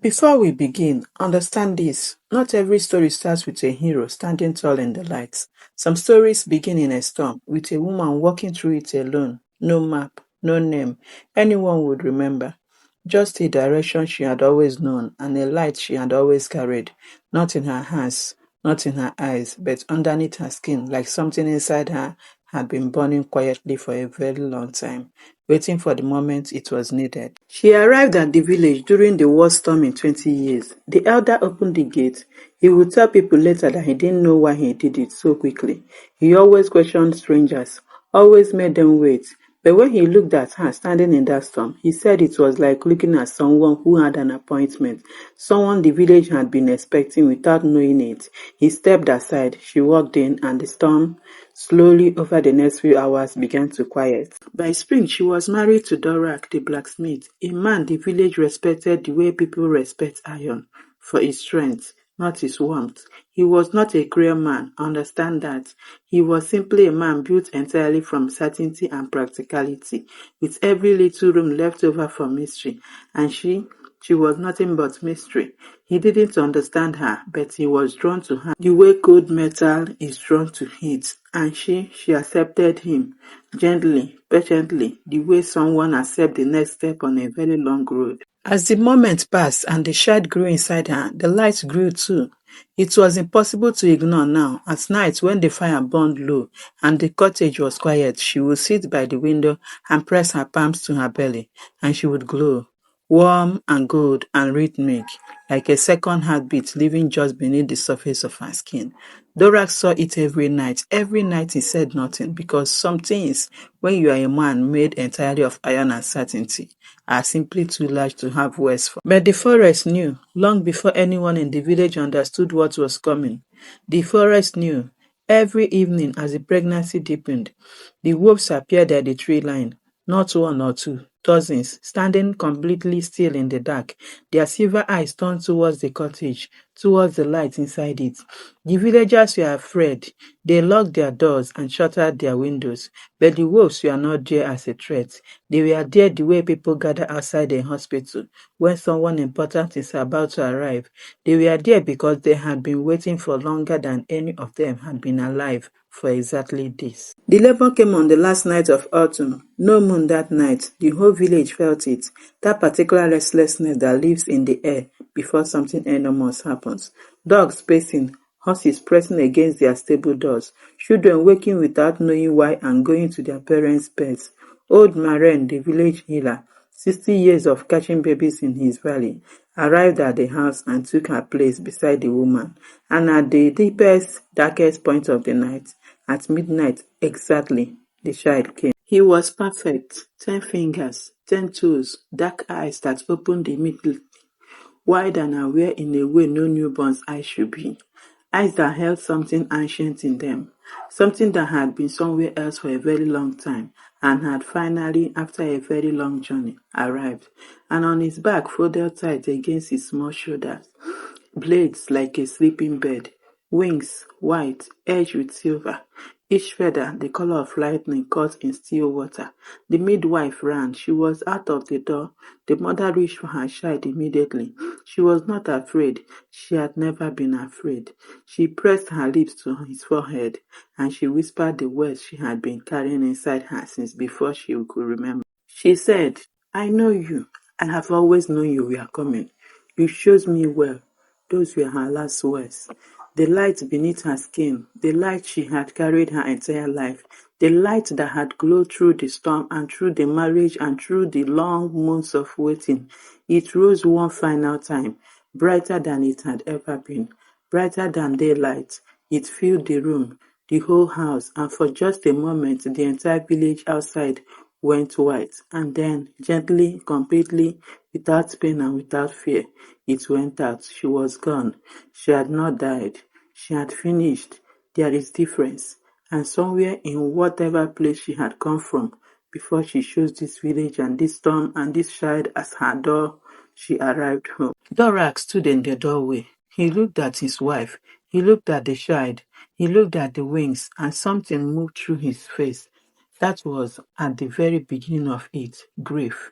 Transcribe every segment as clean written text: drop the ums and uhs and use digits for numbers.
Before we begin, understand this. Not every story starts with a hero standing tall in the lights. Some stories begin in a storm, with a woman walking through it alone. No map, no name anyone would remember. Just a direction she had always known and a light she had always carried. Not in her hands, not in her eyes, but underneath her skin, like something inside her had been burning quietly for a very long time, waiting for the moment it was needed. She arrived at the village during the worst storm in 20 years. The elder opened the gate. He would tell people later that he didn't know why he did it so quickly. He always questioned strangers, always made them wait. But when he looked at her standing in that storm, he said it was like looking at someone who had an appointment, someone the village had been expecting without knowing it. He stepped aside, she walked in, and the storm slowly over the next few hours began to quiet. By spring, she was married to Dorak, the blacksmith, a man the village respected the way people respect iron, for his strength, not his warmth. He was not a cruel man, understand that. He was simply a man built entirely from certainty and practicality, with every little room left over for mystery, and she was nothing but mystery. He didn't understand her, but he was drawn to her the way cold metal is drawn to heat, and she accepted him, gently, patiently, the way someone accepts the next step on a very long road. As the moment passed and the child grew inside her, the light grew too. It was impossible to ignore now. At night, when the fire burned low and the cottage was quiet, she would sit by the window and press her palms to her belly, and she would glow, warm and gold and rhythmic, like a second heartbeat living just beneath the surface of her skin. Dorak saw it every night. Every night he said nothing, because some things, when you are a man made entirely of iron and certainty, are simply too large to have words for. But the forest knew, long before anyone in the village understood what was coming. The forest knew. Every evening as the pregnancy deepened, the wolves appeared at the tree line, not one or two, dozens, standing completely still in the dark, their silver eyes turned towards the cottage, towards the light inside it. The villagers were afraid. They locked their doors and shuttered their windows, but the wolves were not there as a threat. They were there the way people gather outside a hospital when someone important is about to arrive. They were there because they had been waiting for longer than any of them had been alive for exactly this. The labor came on the last night of autumn. No moon that night. The whole village felt it. That particular restlessness that lives in the air before something enormous happens. Dogs pacing, horses pressing against their stable doors, children waking without knowing why and going to their parents' beds. Old Maren, the village healer, 60 years of catching babies in his valley, arrived at the house and took her place beside the woman. And at the deepest, darkest point of the night, at midnight exactly, the child came. He was perfect. 10 fingers, 10 toes, dark eyes that opened immediately, wide and aware in a way no newborn's eyes should be. Eyes that held something ancient in them, something that had been somewhere else for a very long time and had finally, after a very long journey, arrived. And on his back, folded tight against his small shoulders, blades like a sleeping bird, wings white, edged with silver, each feather the color of lightning caught in still water. The midwife ran. She was out of the door. The mother reached for her child immediately. She was not afraid. She had never been afraid. She pressed her lips to his forehead, and she whispered the words she had been carrying inside her since before she could remember. She said, "I know you. I have always known you were coming. You chose me well." Those were her last words. The light beneath her skin, the light she had carried her entire life, the light that had glowed through the storm and through the marriage and through the long months of waiting. It rose one final time, brighter than it had ever been, brighter than daylight. It filled the room, the whole house, and for just a moment the entire village outside went white, and then, gently, completely, without pain and without fear, it went out. She was gone. She had not died. She had finished. There is difference. And somewhere in whatever place she had come from, before she chose this village and this storm and this child as her door, she arrived home. Dorak stood in the doorway. He looked at his wife. He looked at the child. He looked at the wings, and something moved through his face. That was at the very beginning of it, grief.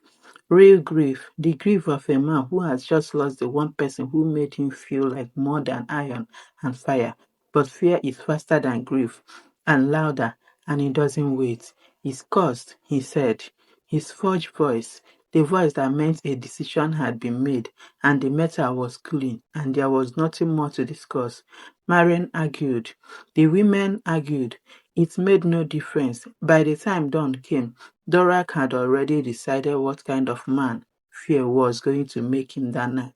Real grief, the grief of a man who has just lost the one person who made him feel like more than iron and fire. But fear is faster than grief and louder, and it doesn't wait. It's caused, he said. His forged voice, the voice that meant a decision had been made, and the matter was clean, and there was nothing more to discuss. Marian argued. The women argued. It made no difference. By the time dawn came, Dorak had already decided what kind of man Fear was going to make him that night.